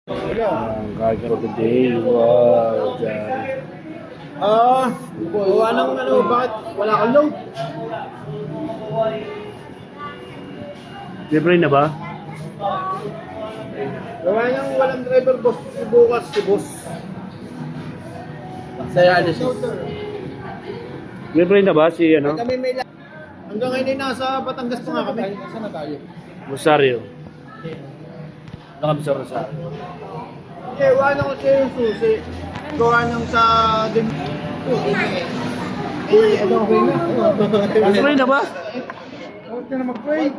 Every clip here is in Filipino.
Ang gagawin ko today, wow, dyan. Gawa ng bakit wala kang load? Libre na ba? Gawa ng walang driver, boss. Bukas si boss. Dialysis. Libre na ba si ano? Kami may hanggang ngayon ay nasa Batangas pa nga kami. Saan na tayo? Rosario. Ano kami sa Rosario? Gawa ng kasi yung susi. Gawa ng sa din. Ano okay na? Libre na ba? Huwag ka na mag-pray.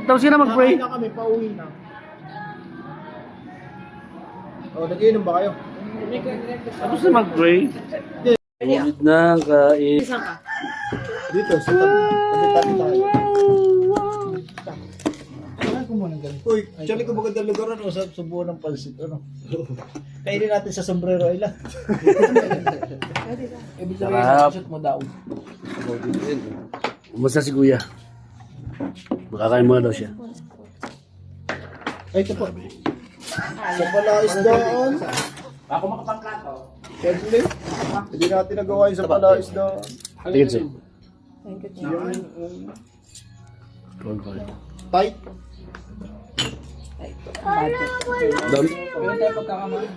Tapos ka na mag-pray? Nakain na kami, pauwi na. Nagiinom ba kayo? Tapos na mag-pray? Ulit na, kain. Dito, sa tabi tayo. Uy, actually kung magandang lugar ano, sa buo ng pansit, ano. Kainin natin sa Sombrero Island. Sarap. Shoot mo daw. Kumusta si Kuya? Makakain mo daw siya. Ay, ito po. Sa palaisdaan. Ako makapangplato. Siyempre, hindi natin nagawa yung sa palaisdaan. Tingin siya. Tight. Dami. Meron tayo pagkakamali.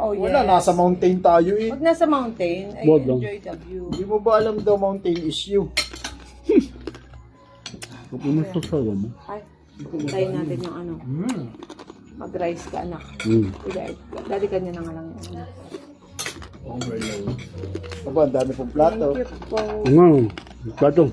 Oh, yes. Wala, nasa mountain tayo eh. Pag nasa mountain, I Wag lang. enjoy the view. Hindi mo ba alam daw mountain is you? Kung pumusok sa mo. Ay, tayo natin yung ano. Mag-rice ka, anak. Dali ka niya na nga lang yung ano. Aba, ang dami pong plato. Thank you po. Nga, plato.